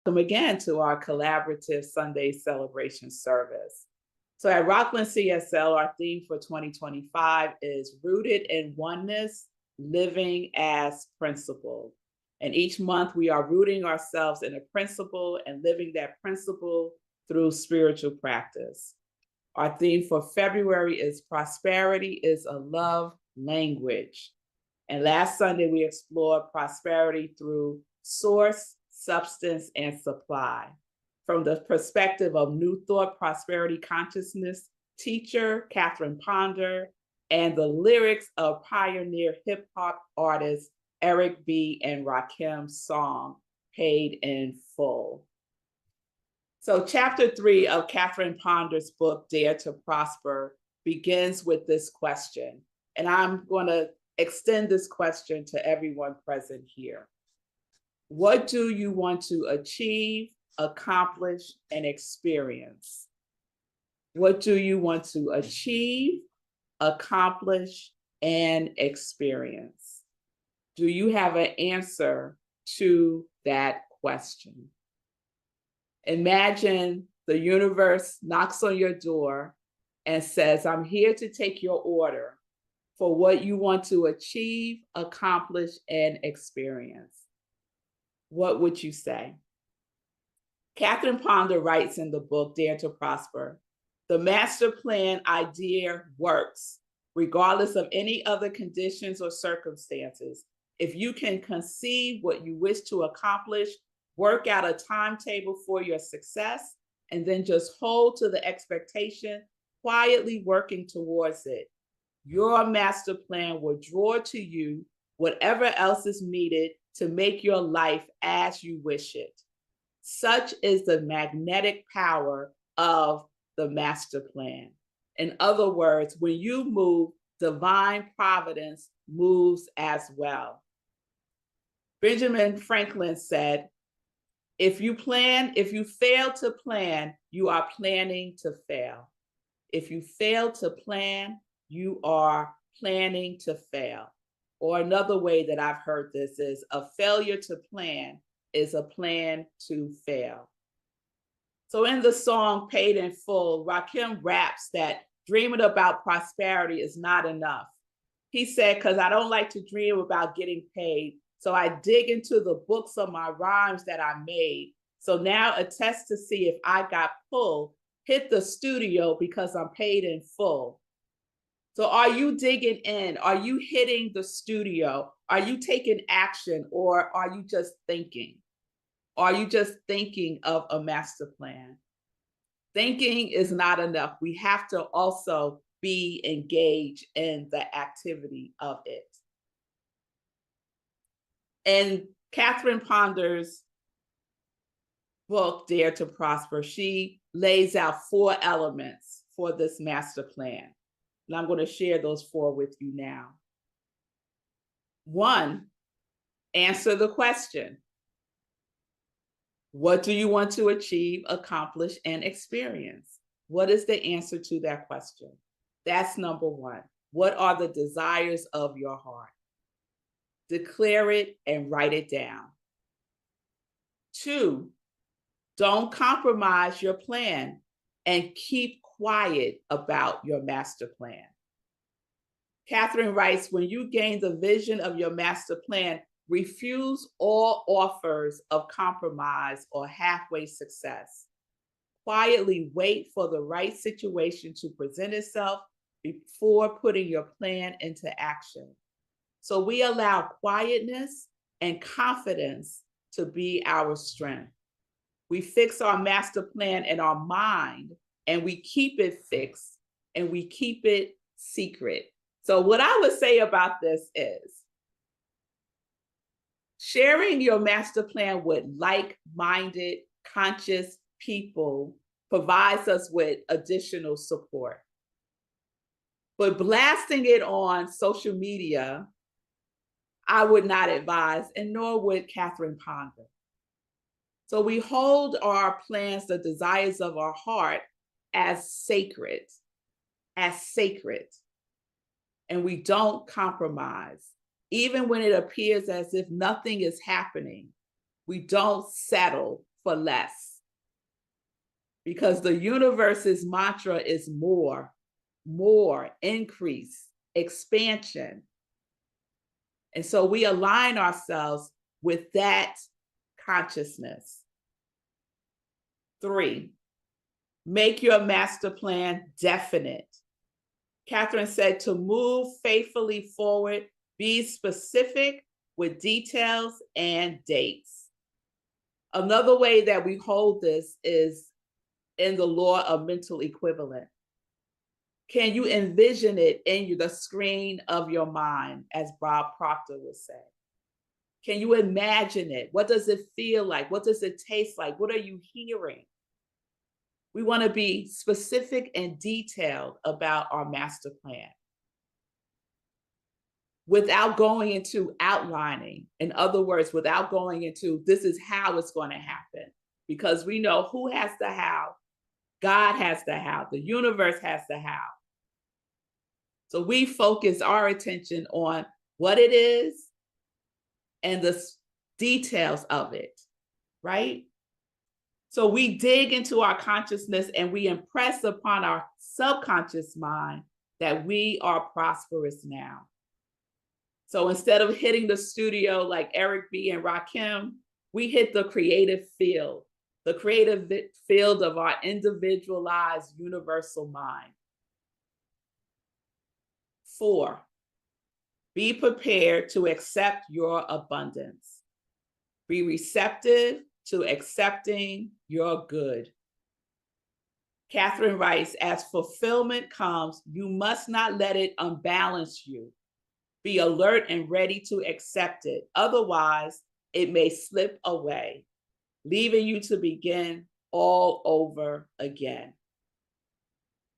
Welcome again to our collaborative Sunday celebration service. So at Rockland CSL, our theme for 2025 is Rooted in Oneness, Living as Principle. And each month we are rooting ourselves in a principle and living that principle through spiritual practice. Our theme for February is Prosperity is a Love Language. And last Sunday we explored prosperity through source, substance, and supply. From the perspective of New Thought Prosperity Consciousness teacher, Catherine Ponder, and the lyrics of pioneer hip hop artist Eric B. and Rakim's song, Paid in Full. So chapter 3 of Catherine Ponder's book, Dare to Prosper, begins with this question. And I'm going to extend this question to everyone present here. What do you want to achieve, accomplish, and experience? What do you want to achieve, accomplish, and experience? Do you have an answer to that question? Imagine the universe knocks on your door and says, I'm here to take your order for what you want to achieve, accomplish, and experience. What would you say? Catherine Ponder writes in the book, Dare to Prosper, the master plan idea works regardless of any other conditions or circumstances. If you can conceive what you wish to accomplish, work out a timetable for your success, and then just hold to the expectation, quietly working towards it, your master plan will draw to you whatever else is needed to make your life as you wish it. Such is the magnetic power of the master plan. In other words, when you move, divine providence moves as well. Benjamin Franklin said, if you fail to plan, you are planning to fail. If you fail to plan, you are planning to fail. Or another way that I've heard this is a failure to plan is a plan to fail. So in the song Paid in Full, Rakim raps that dreaming about prosperity is not enough. He said, because I don't like to dream about getting paid, so I dig into the books of my rhymes that I made. So now a test to see if I got pulled, hit the studio because I'm paid in full. So are you digging in? Are you hitting the studio? Are you taking action, or are you just thinking? Are you just thinking of a master plan? Thinking is not enough. We have to also be engaged in the activity of it. In Catherine Ponder's book, Dare to Prosper, she lays out 4 elements for this master plan. And I'm going to share those 4 with you now. 1, answer the question. What do you want to achieve, accomplish, and experience? What is the answer to that question? That's number 1. What are the desires of your heart? Declare it and write it down. 2, don't compromise your plan and keep quiet about your master plan. Catherine writes, when you gain the vision of your master plan, refuse all offers of compromise or halfway success. Quietly wait for the right situation to present itself before putting your plan into action. So we allow quietness and confidence to be our strength. We fix our master plan in our mind, and we keep it fixed, and we keep it secret. So what I would say about this is sharing your master plan with like-minded, conscious people provides us with additional support. But blasting it on social media, I would not advise, and nor would Catherine Ponder. So we hold our plans, the desires of our heart, as sacred, and we don't compromise. Even when it appears as if nothing is happening, we don't settle for less. Because the universe's mantra is more, increase, expansion. And so we align ourselves with that consciousness. 3, make your master plan definite. Catherine said to move faithfully forward, be specific with details and dates. Another way that we hold this is in the law of mental equivalent. Can you envision it in the screen of your mind, as Bob Proctor would say? Can you imagine it? What does it feel like? What does it taste like? What are you hearing? We want to be specific and detailed about our master plan without going into outlining. In other words, without going into this is how it's going to happen, because we know who has the how. God has the how. The universe has the how. So we focus our attention on what it is and the details of it, right? So we dig into our consciousness and we impress upon our subconscious mind that we are prosperous now. So instead of hitting the studio like Eric B. and Rakim, we hit the creative field of our individualized universal mind. 4, be prepared to accept your abundance. Be receptive to accepting your good. Catherine writes, as fulfillment comes, you must not let it unbalance you. Be alert and ready to accept it. Otherwise, it may slip away, leaving you to begin all over again.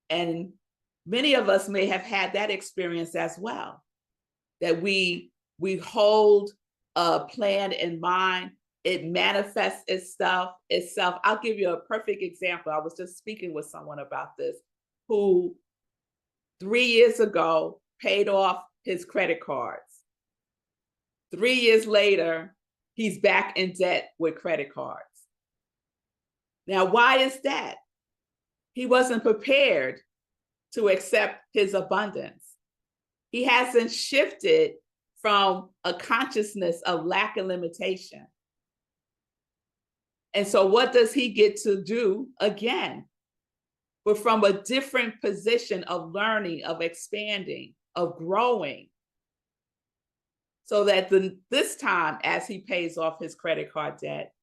And many of us may have had that experience as well, that we hold a plan in mind, it manifests itself. I'll give you a perfect example. I was just speaking with someone about this, who 3 years ago paid off his credit cards. 3 years later, he's back in debt with credit cards. Now, why is that? He wasn't prepared to accept his abundance. He hasn't shifted from a consciousness of lack and limitation. And so what does he get to do again? But from a different position of learning, of expanding, of growing. So that this time, as he pays off his credit card debt,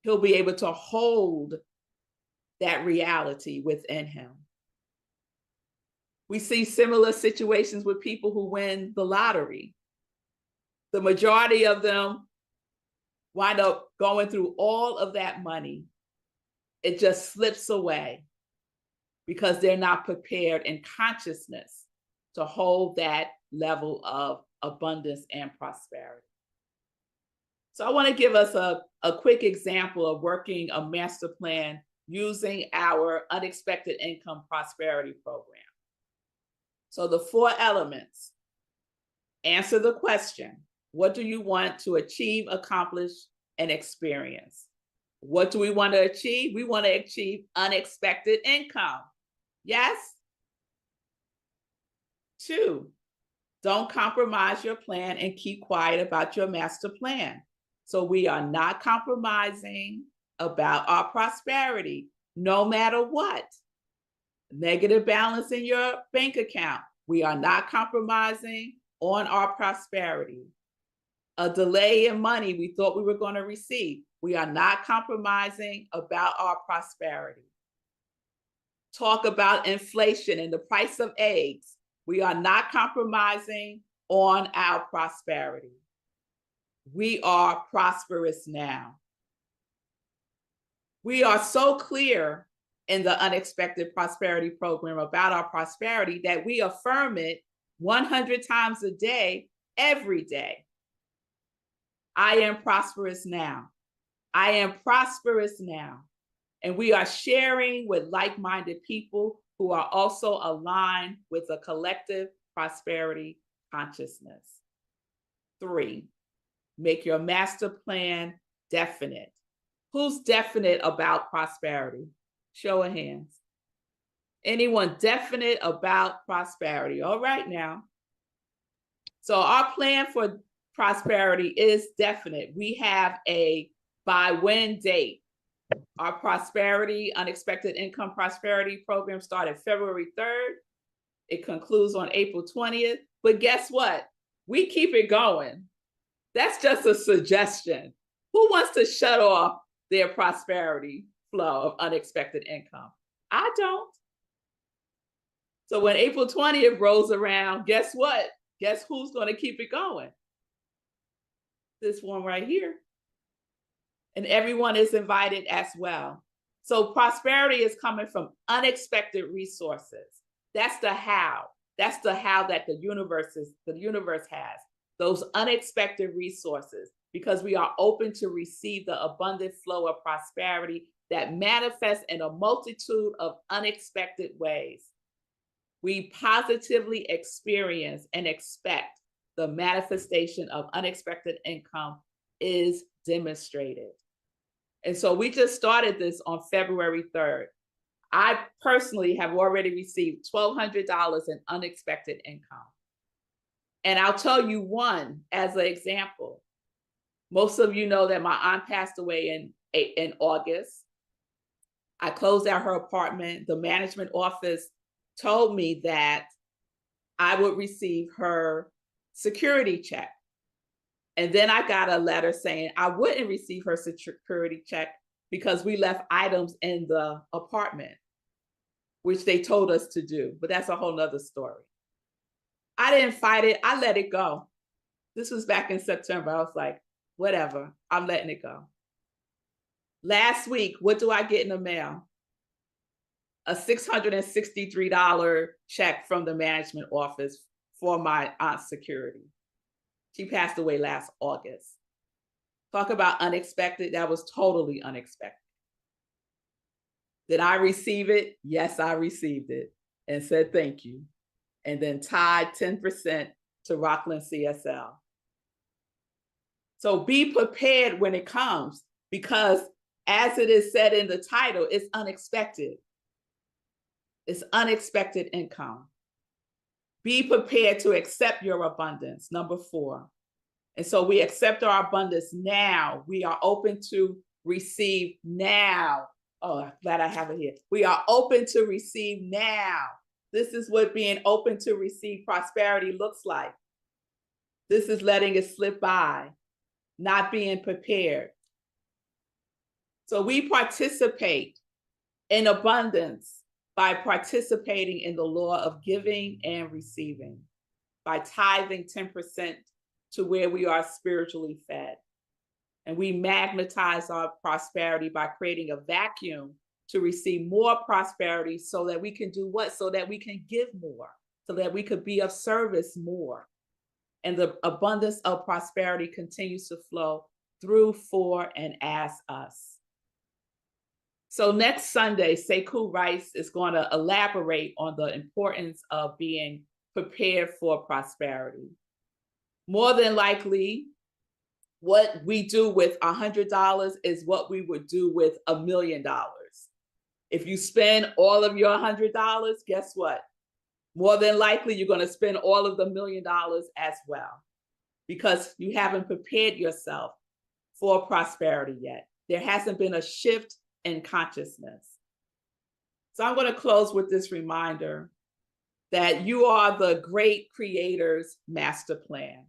he'll be able to hold that reality within him. We see similar situations with people who win the lottery. The majority of them wind up going through all of that money. It just slips away because they're not prepared in consciousness to hold that level of abundance and prosperity. So I want to give us a quick example of working a master plan using our unexpected income prosperity program. So the 4 elements: answer the question, what do you want to achieve, accomplish, and experience? What do we want to achieve? We want to achieve unexpected income. Yes? 2, don't compromise your plan and keep quiet about your master plan. So we are not compromising about our prosperity, no matter what. Negative balance in your bank account. We are not compromising on our prosperity. A delay in money we thought we were going to receive. We are not compromising about our prosperity. Talk about inflation and the price of eggs. We are not compromising on our prosperity. We are prosperous now. We are so clear in the Unexpected Prosperity Program about our prosperity that we affirm it 100 times a day, every day. I am prosperous now. I am prosperous now. And we are sharing with like-minded people who are also aligned with a collective prosperity consciousness. 3, make your master plan definite. Who's definite about prosperity? Show of hands. Anyone definite about prosperity? All right now. So our plan for prosperity is definite. We have a by when date. Our prosperity, unexpected income prosperity program started February 3rd. It concludes on April 20th. But guess what? We keep it going. That's just a suggestion. Who wants to shut off their prosperity flow of unexpected income? I don't. So when April 20th rolls around, guess what? Guess who's going to keep it going? This one right here. And everyone is invited as well. So prosperity is coming from unexpected resources. That's the how. That's the how that the universe has. Those unexpected resources, because we are open to receive the abundant flow of prosperity that manifests in a multitude of unexpected ways. We positively experience and expect the manifestation of unexpected income is demonstrated. And so we just started this on February 3rd. I personally have already received $1,200 in unexpected income. And I'll tell you one as an example. Most of you know that my aunt passed away in August. I closed out her apartment. The management office told me that I would receive her security check. And then I got a letter saying I wouldn't receive her security check because we left items in the apartment, which they told us to do. But that's a whole nother story. I didn't fight it. I let it go. This was back in September. I was like, whatever, I'm letting it go. Last week, what do I get in the mail? A $663 check from the management office for my aunt's security. She passed away last August. Talk about unexpected. That was totally unexpected. Did I receive it? Yes, I received it and said thank you. And then tied 10% to Rockland CSL. So be prepared when it comes, because as it is said in the title, it's unexpected. It's unexpected income. Be prepared to accept your abundance, number 4. And so we accept our abundance now. We are open to receive now. Oh, I'm glad I have it here. We are open to receive now. This is what being open to receive prosperity looks like. This is letting it slip by, not being prepared. So we participate in abundance by participating in the law of giving and receiving, by tithing 10% to where we are spiritually fed. And we magnetize our prosperity by creating a vacuum to receive more prosperity so that we can do what? So that we can give more, so that we could be of service more. And the abundance of prosperity continues to flow through, for, and as us. So next Sunday, Sekou Rice is going to elaborate on the importance of being prepared for prosperity. More than likely, what we do with $100 is what we would do with $1 million. If you spend all of your $100, guess what? More than likely, you're going to spend all of the $1 million as well, because you haven't prepared yourself for prosperity yet. There hasn't been a shift in consciousness. So I'm going to close with this reminder that you are the great creator's master plan,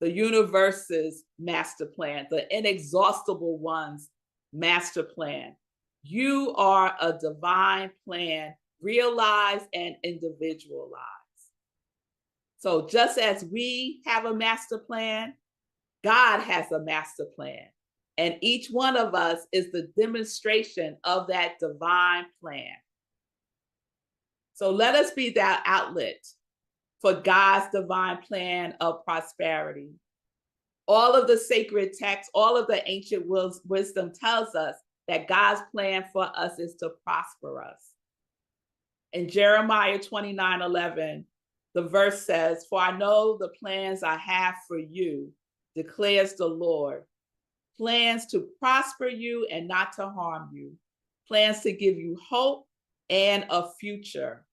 the universe's master plan, the inexhaustible one's master plan. You are a divine plan, realized and individualized. So just as we have a master plan, God has a master plan. And each one of us is the demonstration of that divine plan. So let us be that outlet for God's divine plan of prosperity. All of the sacred texts, all of the ancient wisdom tells us that God's plan for us is to prosper us. In Jeremiah 29:11, the verse says, "For I know the plans I have for you, declares the Lord, plans to prosper you and not to harm you, plans to give you hope and a future.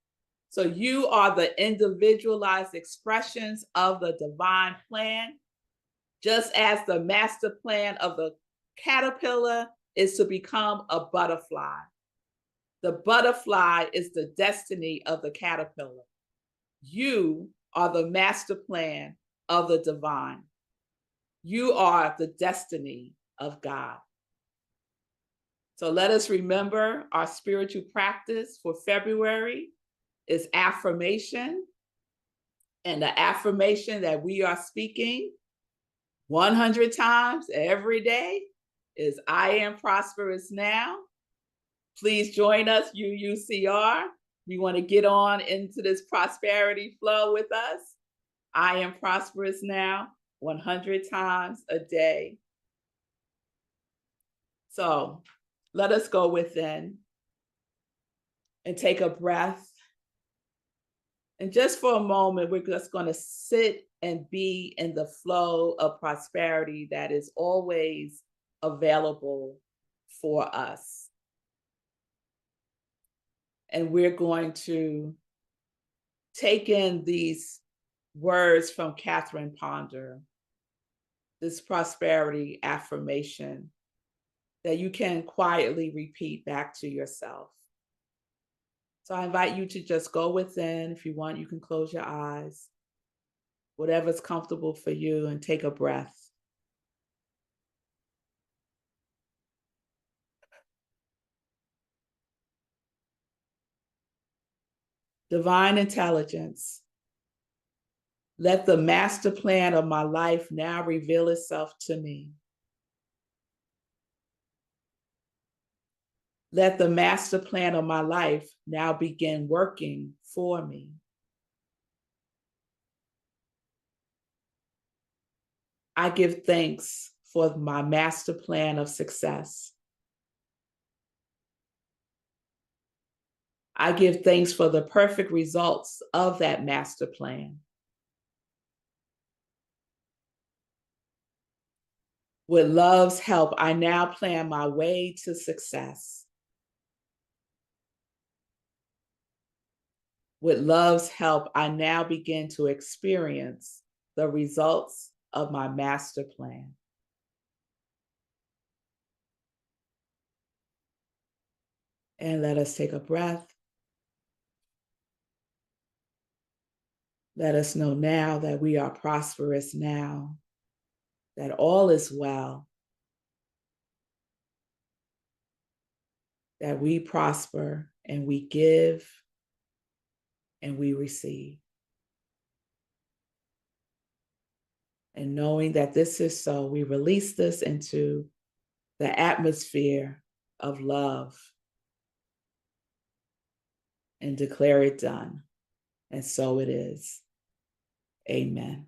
So you are the individualized expressions of the divine plan, just as the master plan of the caterpillar is to become a butterfly. The butterfly is the destiny of the caterpillar. You are the master plan of the divine. You are the destiny of God. So let us remember our spiritual practice for February is affirmation. And the affirmation that we are speaking 100 times every day is I am prosperous now. Please join us, UUCR. We want to get on into this prosperity flow with us. I am prosperous now 100 times a day. So let us go within and take a breath. And just for a moment, we're just going to sit and be in the flow of prosperity that is always available for us. And we're going to take in these words from Catherine Ponder, this prosperity affirmation that you can quietly repeat back to yourself. So I invite you to just go within. If you want, you can close your eyes, whatever's comfortable for you, and take a breath. Divine intelligence, let the master plan of my life now reveal itself to me. Let the master plan of my life now begin working for me. I give thanks for my master plan of success. I give thanks for the perfect results of that master plan. With love's help, I now plan my way to success. With love's help, I now begin to experience the results of my master plan. And let us take a breath. Let us know now that we are prosperous now, that all is well, that we prosper and we give and we receive. And knowing that this is so, we release this into the atmosphere of love and declare it done. And so it is. Amen.